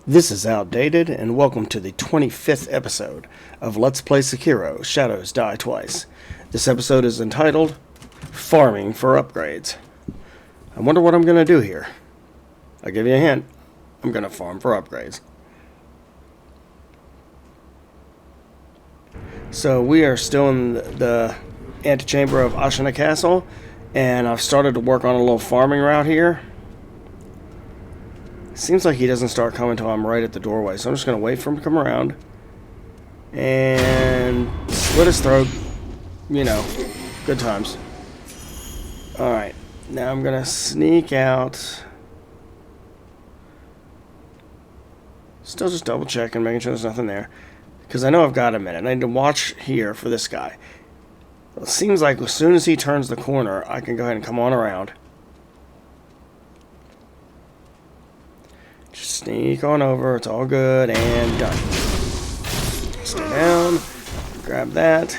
This is outdated, and welcome to the 25th episode of Let's Play Sekiro, Shadows Die Twice. This episode is entitled, Farming for Upgrades. I wonder what I'm going to do here. I'll give you a hint. I'm going to farm for upgrades. So we are still in the antechamber of Ashina Castle, and I've started to work on a little farming route here. Seems like he doesn't start coming until I'm right at the doorway, so I'm just going to wait for him to come around and slit his throat. You know, good times. Alright, now I'm going to sneak out. Still just double checking, making sure there's nothing there, because I know I've got a minute. I need to watch here for this guy. It seems like as soon as he turns the corner, I can go ahead and come on around. Just sneak on over, it's all good, and done. Stay down, grab that.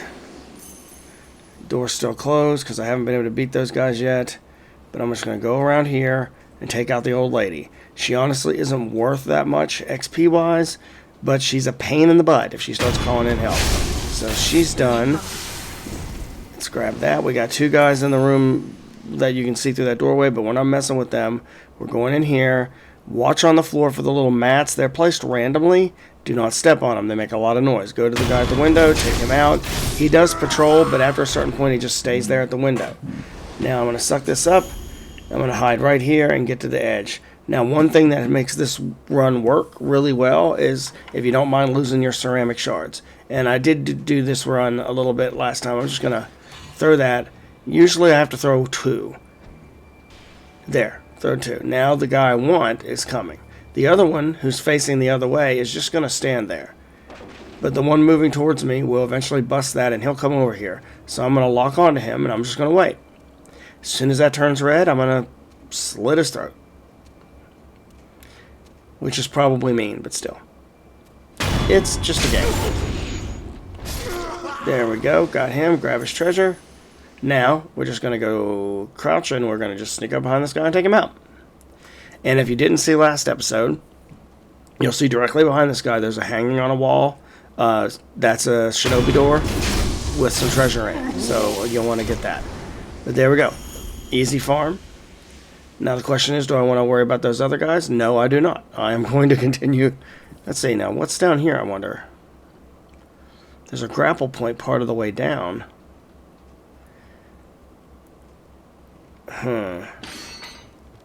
Door's still closed because I haven't been able to beat those guys yet. But I'm just going to go around here and take out the old lady. She honestly isn't worth that much XP-wise, but she's a pain in the butt if she starts calling in help. So she's done. Let's grab that. We got two guys in the room that you can see through that doorway, but we're not messing with them. We're going in here. Watch on the floor for the little mats. They're placed randomly. Do not step on them. They make a lot of noise. Go to the guy at the window. Take him out. He does patrol, but after a certain point, he just stays there at the window. Now, I'm going to suck this up. I'm going to hide right here and get to the edge. Now, one thing that makes this run work really well is if you don't mind losing your ceramic shards. And I did do this run a little bit last time. I'm just going to throw that. Usually, I have to throw two. There. Throw two. Now the guy I want is coming. The other one, who's facing the other way, is just going to stand there. But the one moving towards me will eventually bust that, and he'll come over here. So I'm going to lock onto him, and I'm just going to wait. As soon as that turns red, I'm going to slit his throat. Which is probably mean, but still. It's just a game. There we go. Got him. Grab his treasure. Now, we're just going to go crouch and we're going to just sneak up behind this guy and take him out. And if you didn't see last episode, you'll see directly behind this guy there's a hanging on a wall. That's a shinobi door with some treasure in it. So you'll want to get that. But there we go. Easy farm. Now the question is, do I want to worry about those other guys? No, I do not. I am going to continue. Let's see now. What's down here, I wonder? There's a grapple point part of the way down.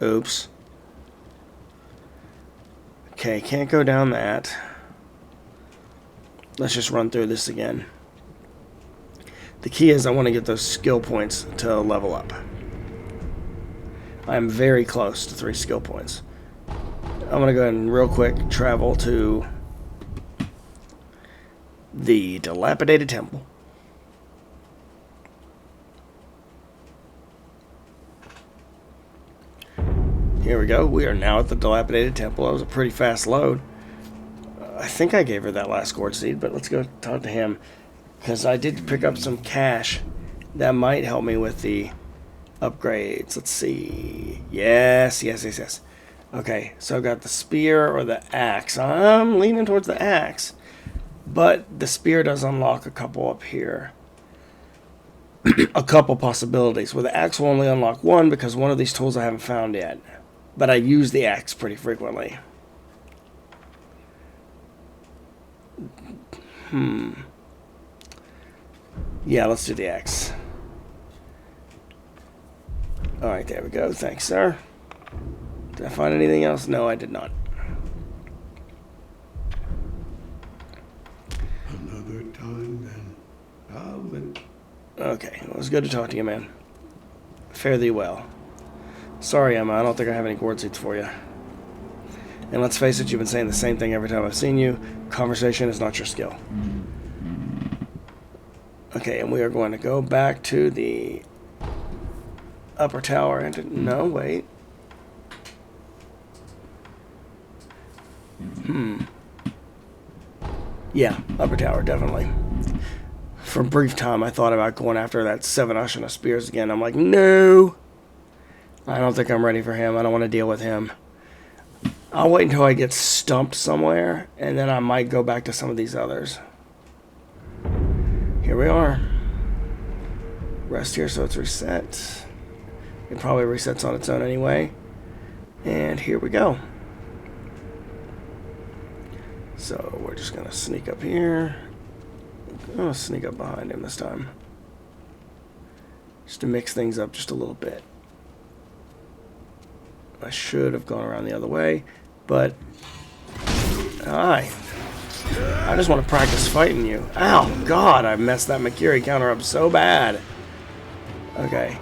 Oops. Okay, can't go down that. Let's just run through this again. The key is I want to get those skill points to level up. I'm very close to 3 skill points. I'm going to go ahead and real quick travel to the dilapidated temple. Here we go. We are now at the dilapidated temple. That was a pretty fast load. I think I gave her that last gourd seed, but let's go talk to him. Because I did pick up some cash that might help me with the upgrades. Let's see. Yes. Okay, so I've got the spear or the axe. I'm leaning towards the axe. But the spear does unlock a couple up here. A couple possibilities. Where the axe will only unlock one because one of these tools I haven't found yet. But I use the axe pretty frequently. Yeah, let's do the axe. Alright, there we go. Thanks, sir. Did I find anything else? No, I did not. Another time, then. I'll live. Okay, well, it was good to talk to you, man. Fare thee well. Sorry, Emma, I don't think I have any gourd seeds for you. And let's face it, you've been saying the same thing every time I've seen you. Conversation is not your skill. Okay, and we are going to go back to the upper tower. No, wait. Yeah, upper tower, definitely. For a brief time, I thought about going after that 7 Ashina spears again. I'm like, no. I don't think I'm ready for him. I don't want to deal with him. I'll wait until I get stumped somewhere, and then I might go back to some of these others. Here we are. Rest here so it's reset. It probably resets on its own anyway. And here we go. So we're just gonna sneak up here. I'm gonna sneak up behind him this time. Just to mix things up just a little bit. I should have gone around the other way, but I just want to practice fighting you. Ow, God, I messed that Mikiri counter up so bad. Okay.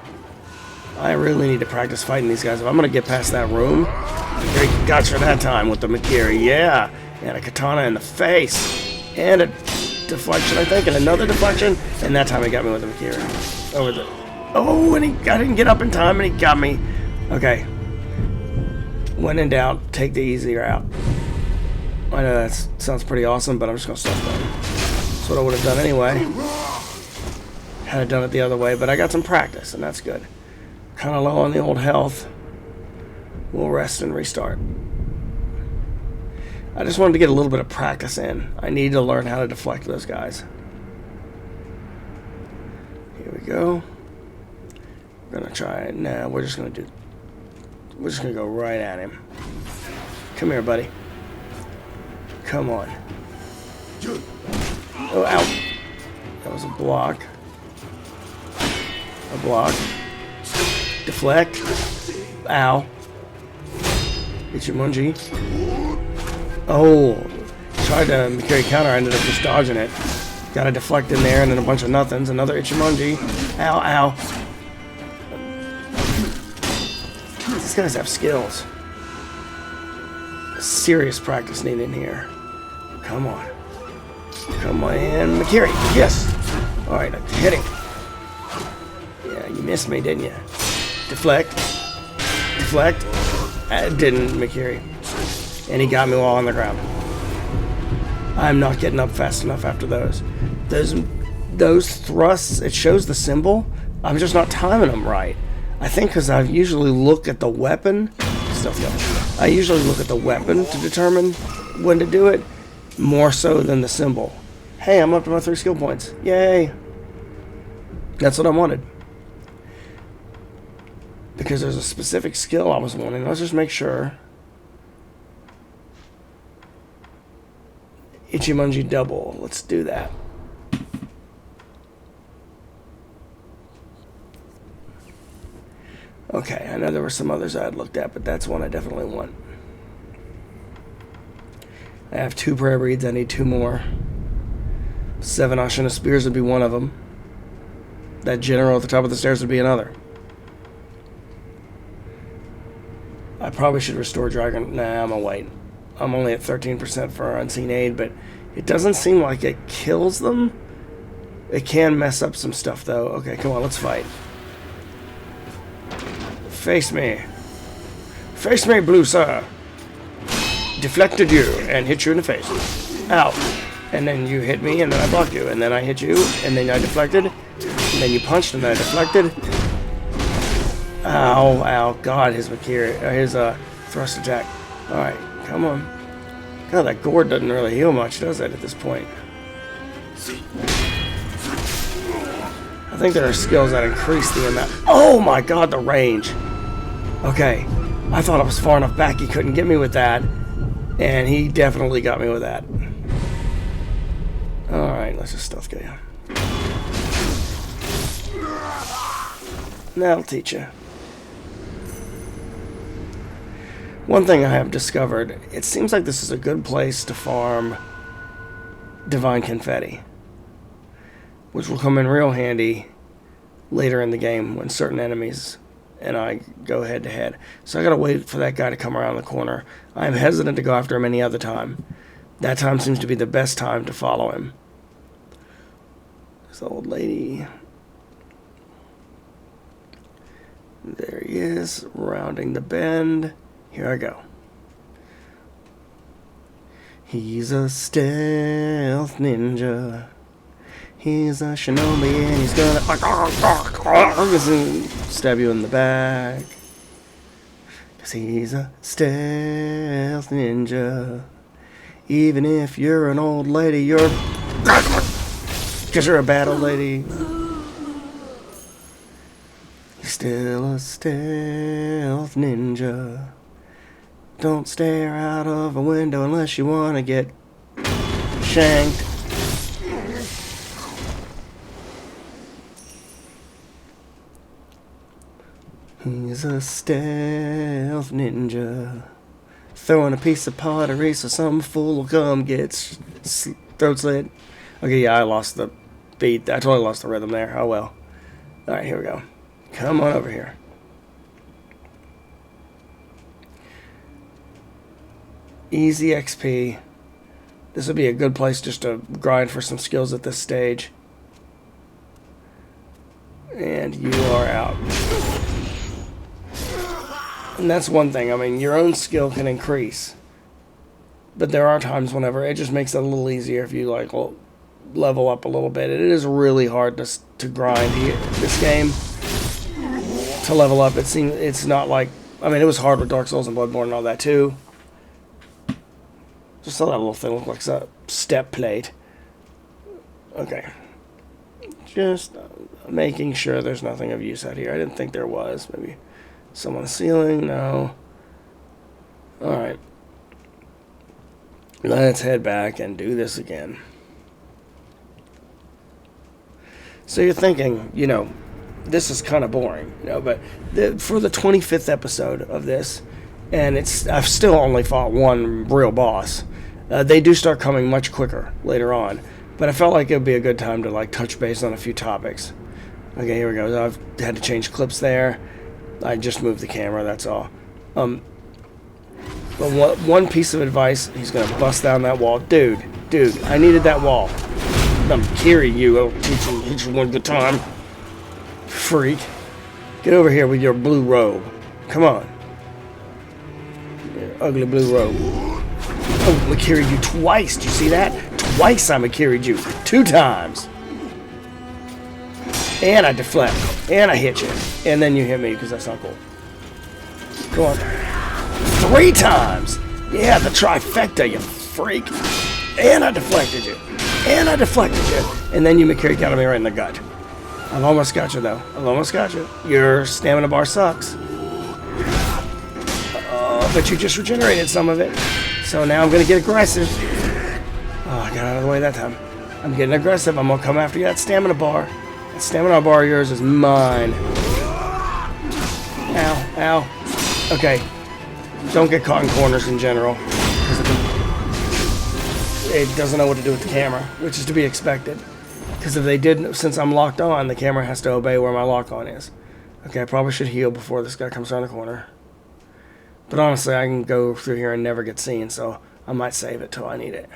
I really need to practice fighting these guys. If I'm going to get past that room, Mikiri gotcha that time with the Mikiri. Yeah. And a katana in the face. And a deflection, I think, and another deflection. And that time he got me with the Mikiri. Over the... Oh, and I didn't get up in time, and he got me. Okay. When in doubt, take the easier out. I know that sounds pretty awesome, but I'm just going to stop that. That's what I would have done anyway. Had I done it the other way, but I got some practice, and that's good. Kind of low on the old health. We'll rest and restart. I just wanted to get a little bit of practice in. I need to learn how to deflect those guys. Here we go. We're going to try it. Nah, we're just going to go right at him. Come here, buddy. Come on. Oh, ow. That was a block. A block. Deflect. Ow. Ichimonji. Oh. Tried to Mikiri counter. I ended up just dodging it. Got a deflect in there and then a bunch of nothings. Another Ichimonji. Ow, ow. These guys have skills. Serious practice needed here. Come on. Come on, Mikiri. Yes. Alright, I'm hitting. Yeah, you missed me, didn't you? Deflect. Deflect. I didn't, Mikiri. And he got me while on the ground. I'm not getting up fast enough after those. Those thrusts, it shows the symbol. I'm just not timing them right. I think because I usually look at the weapon. I usually look at the weapon to determine when to do it, more so than the symbol. Hey, I'm up to my 3 skill points. Yay! That's what I wanted. Because there's a specific skill I was wanting. Let's just make sure. Ichimonji double. Let's do that. Okay, I know there were some others I had looked at, but that's one I definitely want. I have 2 prayer beads. I need 2 more. 7 Ashina Spears would be one of them. That general at the top of the stairs would be another. I probably should restore Dragon. Nah, I'm gonna wait. I'm only at 13% for Unseen Aid, but it doesn't seem like it kills them. It can mess up some stuff, though. Okay, come on, let's fight. Face me. Face me, blue sir. Deflected you and hit you in the face. Ow. And then you hit me and then I blocked you. And then I hit you and then I deflected. And then you punched and then I deflected. Ow, ow. God, his thrust attack. Alright, come on. God, that gourd doesn't really heal much, does it, at this point? I think there are skills that increase the amount. Oh my God, the range. Okay, I thought I was far enough back he couldn't get me with that, and he definitely got me with that. Alright, let's just stealth kill you. That'll teach you. One thing I have discovered, it seems like this is a good place to farm Divine Confetti, which will come in real handy later in the game when certain enemies and I go head to head. So I gotta wait for that guy to come around the corner. I'm hesitant to go after him any other time. That time seems to be the best time to follow him. This old lady. There he is, rounding the bend. Here I go. He's a stealth ninja. He's a shinobi and he's gonna stab you in the back. he's a stealth ninja. Even if you're an old lady, you're... Because you're a bad old lady. You're still a stealth ninja. Don't stare out of a window unless you want to get shanked. He's a stealth ninja. Throwing a piece of pottery so some fool will come get throat slit. Okay, yeah, I lost the beat. I totally lost the rhythm there. Oh well. Alright, here we go. Come on over here. Easy XP. This would be a good place just to grind for some skills at this stage. And you are out. And that's one thing. I mean, your own skill can increase. But there are times whenever it just makes it a little easier if you like level up a little bit. It is really hard to grind this game. To level up, it's not like... I mean, it was hard with Dark Souls and Bloodborne and all that too. Just saw that little thing look like a step plate. Okay. Just making sure there's nothing of use out here. I didn't think there was. Maybe some on the ceiling? No. Alright. Let's head back and do this again. So you're thinking, you know, this is kind of boring, you know, but for the 25th episode of this, and I've still only fought one real boss. They do start coming much quicker later on, but I felt like it would be a good time to like touch base on a few topics. Okay, here we go. I've had to change clips there. I just moved the camera, that's all. But one piece of advice, he's going to bust down that wall. Dude, I needed that wall. I'm carrying you. I'll teach you one good time. Freak. Get over here with your blue robe. Come on. Your ugly blue robe. Oh, I'm going to carry you twice. Do you see that? Twice I'm going to carry you. 2 times. And I deflect. And I hit you. And then you hit me because that's not cool. Come on. 3 times. Yeah, the trifecta, you freak. And I deflected you. And I deflected you. And then you McCary got me right in the gut. I've almost got you, though. I've almost got you. Your stamina bar sucks. But you just regenerated some of it. So now I'm going to get aggressive. Oh, I got out of the way that time. I'm getting aggressive. I'm going to come after you. That stamina bar. That stamina bar of yours is mine. Ow, ow. Okay. Don't get caught in corners in general. It doesn't know what to do with the camera, which is to be expected. Because if they did, since I'm locked on, the camera has to obey where my lock on is. Okay, I probably should heal before this guy comes around the corner. But honestly, I can go through here and never get seen, so I might save it till I need it.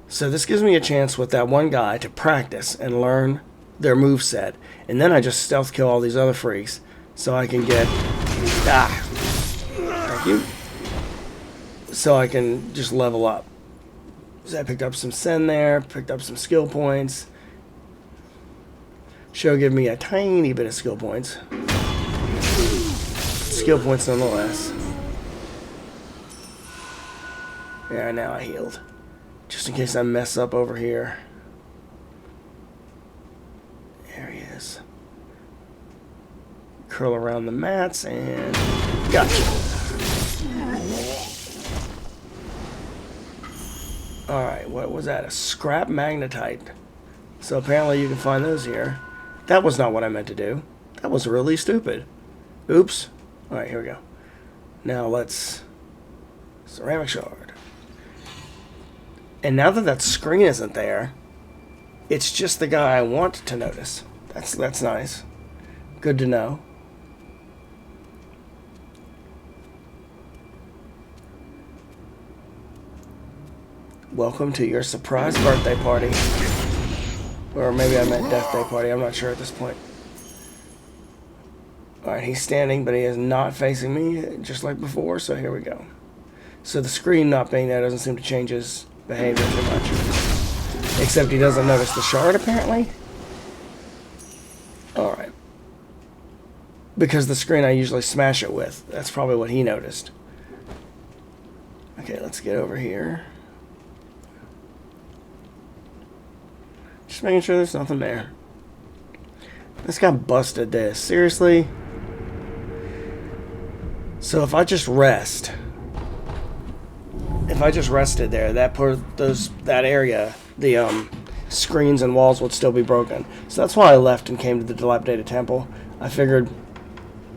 So this gives me a chance with that one guy to practice and learn their moveset. And then I just stealth kill all these other freaks so I can get... Thank you. So I can just level up. So I picked up some sen there, picked up some skill points. Show give me a tiny bit of skill points. Skill points nonetheless. Yeah, now I healed. Just in case I mess up over here. There he is. Curl around the mats and... Gotcha. Alright, what was that? A scrap magnetite. So apparently you can find those here. That was not what I meant to do. That was really stupid. Oops. Alright, here we go. Now let's... Ceramic shard. And now that that screen isn't there, it's just the guy I want to notice. That's nice. Good to know. Welcome to your surprise birthday party. Or maybe I meant death day party. I'm not sure at this point. Alright, he's standing, but he is not facing me, just like before, so here we go. So the screen not being there doesn't seem to change his behavior too much. Except he doesn't notice the shard, apparently. Alright. because the screen I usually smash it with. That's probably what he noticed. Okay, let's get over here. Just making sure there's nothing there. This guy busted this. Seriously? So if I just rest, if I just rested there, that area, the screens and walls would still be broken. So that's why I left and came to the dilapidated temple. I figured,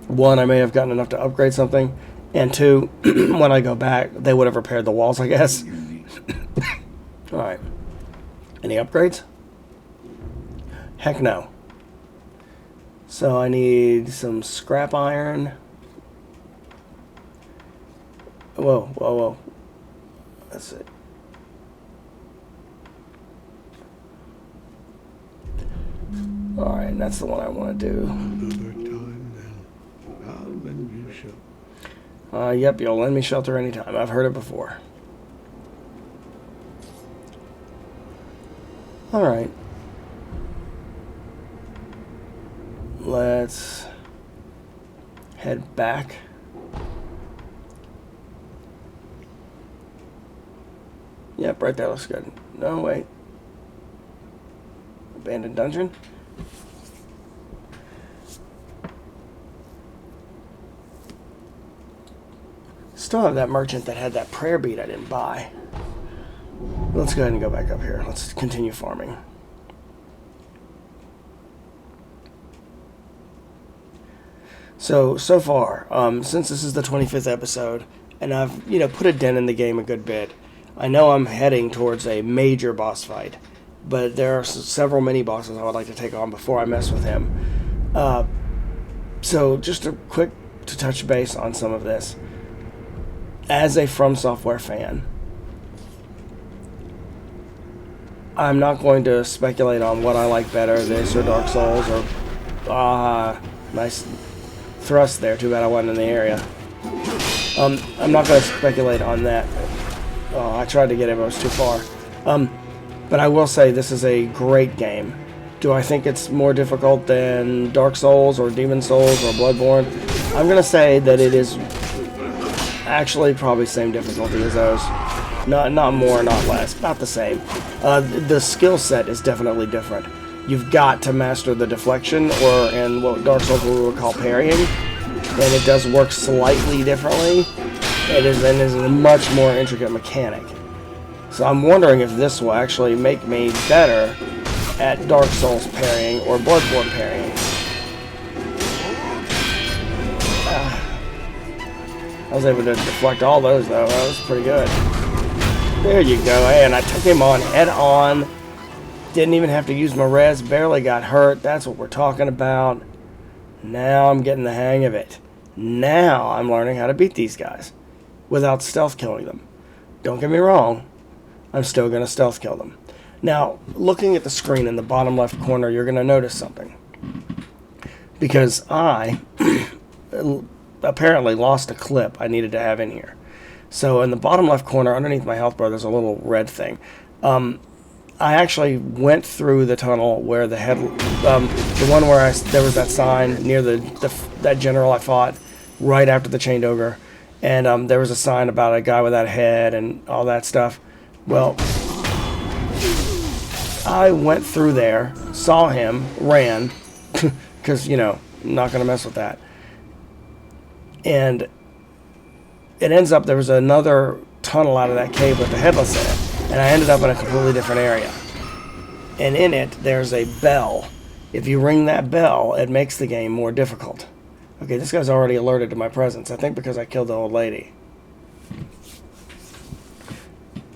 one, I may have gotten enough to upgrade something, and two, when I go back, they would have repaired the walls, I guess. Alright. Any upgrades? Heck no. So I need some scrap iron. Whoa, whoa, whoa. That's it. Alright, and that's the one I want to do. Another time then. I'll lend you shelter. Yep, you'll lend me shelter anytime. I've heard it before. Alright. Let's head back. Yep, right there looks good. No, wait. Abandoned dungeon? Still have that merchant that had that prayer bead I didn't buy. Let's go ahead and go back up here. Let's continue farming. So far, since this is the 25th episode, and I've, put a dent in the game a good bit, I know I'm heading towards a major boss fight, but there are several mini bosses I would like to take on before I mess with him. So just a quick to touch base on some of this. As a From Software fan, I'm not going to speculate on what I like better, this or Dark Souls, or nice thrust there. Too bad I wasn't in the area. I'm not going to speculate on that. Oh, I tried to get it, but it was too far. But I will say this is a great game. Do I think it's more difficult than Dark Souls or Demon Souls or Bloodborne? I'm going to say that it is actually probably same difficulty as those. Not more, not less. About the same. The skill set is definitely different. You've got to master the deflection, or in what Dark Souls we would call parrying, and it does work slightly differently. It is a much more intricate mechanic. So I'm wondering if this will actually make me better at Dark Souls parrying or Bloodborne parrying. I was able to deflect all those though. That was pretty good. There you go. Hey, and I took him on head on. Didn't even have to use my res. Barely got hurt. That's what we're talking about. Now I'm getting the hang of it. Now I'm learning how to beat these guys without stealth killing them. Don't get me wrong. I'm still going to stealth kill them. Now, looking at the screen in the bottom left corner, you're going to notice something. Because I apparently lost a clip I needed to have in here. So in the bottom left corner, underneath my health bar, there's a little red thing. I actually went through the tunnel where the one where there was that sign near that general I fought right after the chained ogre, and there was a sign about a guy without a head and all that stuff. Well, I went through there, saw him, ran, because I'm not gonna mess with that, and it ends up there was another tunnel out of that cave with the headless in it. And I ended up in a completely different area. And in it, there's a bell. If you ring that bell, it makes the game more difficult. Okay, this guy's already alerted to my presence. I think because I killed the old lady.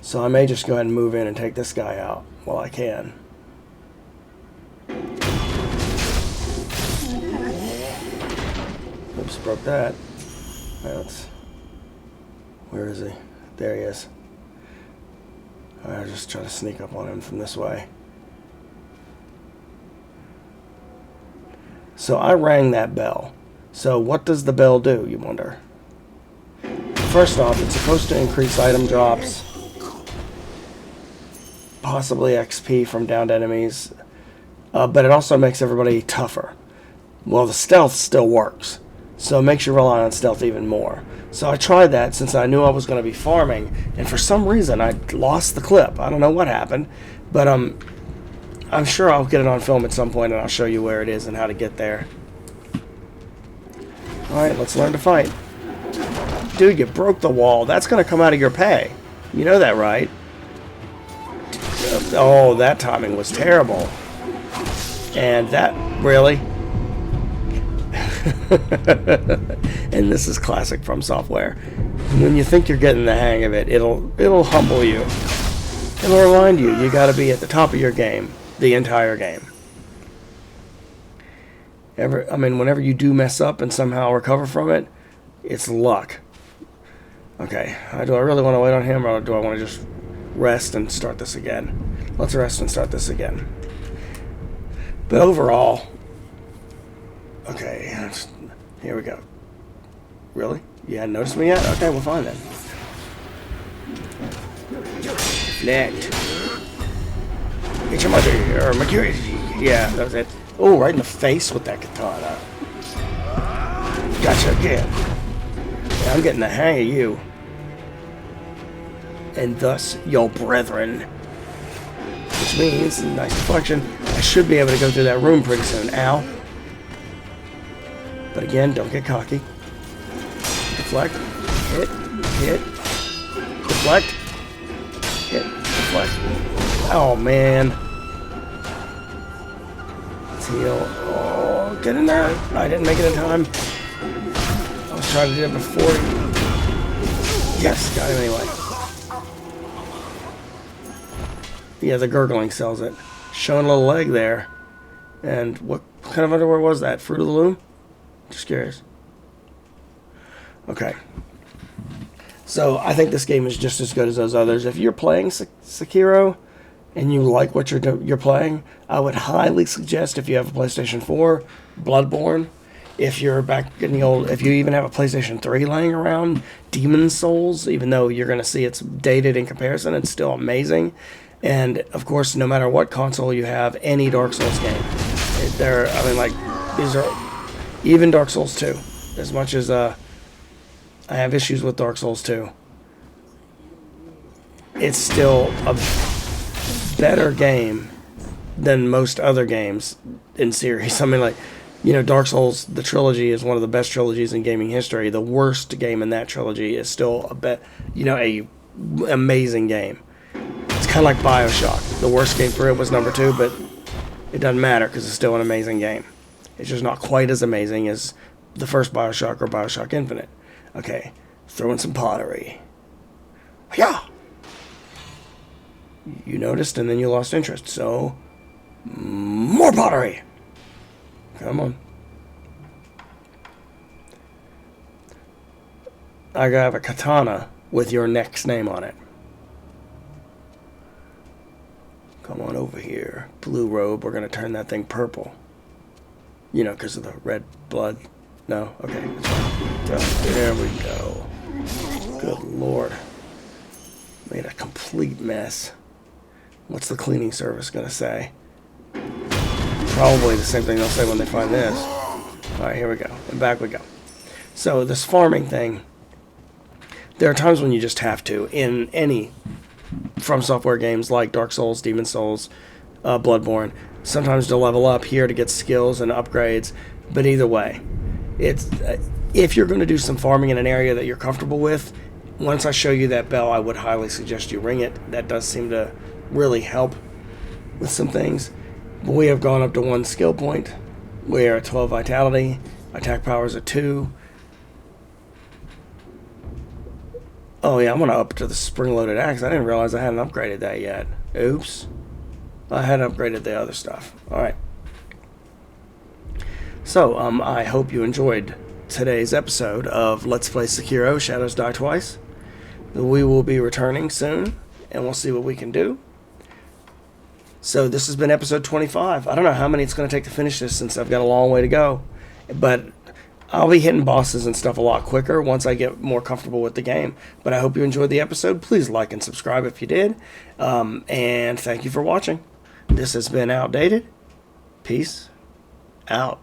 So I may just go ahead and move in and take this guy out while I can. Oops, broke that. Where is he? There he is. I'll just try to sneak up on him from this way. So I rang that bell. So what does the bell do, you wonder? First off, it's supposed to increase item drops, possibly XP from downed enemies, but it also makes everybody tougher. Well, the stealth still works, so it makes you rely on stealth even more. So I tried that since I knew I was going to be farming, and for some reason I lost the clip. I don't know what happened, but I'm sure I'll get it on film at some point, and I'll show you where it is and how to get there. Alright, let's learn to fight. Dude, you broke the wall. That's going to come out of your pay. You know that, right? Oh, that timing was terrible. And that, really? And this is classic From Software. When you think you're getting the hang of it, it'll humble you. It'll remind you got to be at the top of your game the entire game. Whenever you do mess up and somehow recover from it, it's luck. Okay, do I really want to wait on him, or do I want to just rest and start this again? Let's rest and start this again. But overall, okay, here we go. Really? You hadn't noticed me yet? Okay, well, fine then. Deflect. Get your mother, or Mercury. Yeah, that was it. Oh, right in the face with that katana. Gotcha again. Yeah, I'm getting the hang of you. And thus, your brethren. Which means, nice deflection, I should be able to go through that room pretty soon. Ow. But again, don't get cocky. Deflect. Hit. Hit. Deflect. Hit. Deflect. Oh, man. Let's heal. Oh, get in there. I didn't make it in time. I was trying to do it before. Yes, got him anyway. Yeah, the gurgling sells it. Showing a little leg there. And what kind of underwear was that? Fruit of the Loom? Just curious. Okay. So, I think this game is just as good as those others. If you're playing Sekiro and you like what you're playing, I would highly suggest, if you have a PlayStation 4, Bloodborne. If you're back in the old, if you even have a PlayStation 3 laying around, Demon Souls, even though you're going to see it's dated in comparison, it's still amazing. And, of course, no matter what console you have, any Dark Souls game. These are, even Dark Souls 2. As much as I have issues with Dark Souls 2, it's still a better game than most other games in series. Dark Souls, the trilogy, is one of the best trilogies in gaming history. The worst game in that trilogy is still a amazing game. It's kind of like BioShock. The worst game for it was number 2, but it doesn't matter because it's still an amazing game. It's just not quite as amazing as the first BioShock or BioShock Infinite. Okay, throw in some pottery. Yeah. You noticed, and then you lost interest. So, more pottery. Come on. I have a katana with your next name on it. Come on over here. Blue robe. We're going to turn that thing purple. Because of the red blood. No? Okay. That's fine. There we go. Good Lord. Made a complete mess. What's the cleaning service going to say? Probably the same thing they'll say when they find this. Alright, here we go. And back we go. So, this farming thing, there are times when you just have to. In any From Software games like Dark Souls, Demon Souls, Bloodborne, sometimes to level up here to get skills and upgrades. But either way, it's if you're going to do some farming in an area that you're comfortable with, once I show you that bell, I would highly suggest you ring it. That does seem to really help with some things. But we have gone up to 1 skill point. We are at 12 vitality. Attack power is at 2. Oh yeah, I'm going to up to the spring-loaded axe. I didn't realize I hadn't upgraded that yet. Oops. I hadn't upgraded the other stuff. Alright. So, I hope you enjoyed today's episode of Let's Play Sekiro Shadows Die Twice. We will be returning soon, and we'll see what we can do. So this has been episode 25. I don't know how many it's going to take to finish this since I've got a long way to go. But I'll be hitting bosses and stuff a lot quicker once I get more comfortable with the game. But I hope you enjoyed the episode. Please like and subscribe if you did. And thank you for watching. This has been Outdated. Peace out.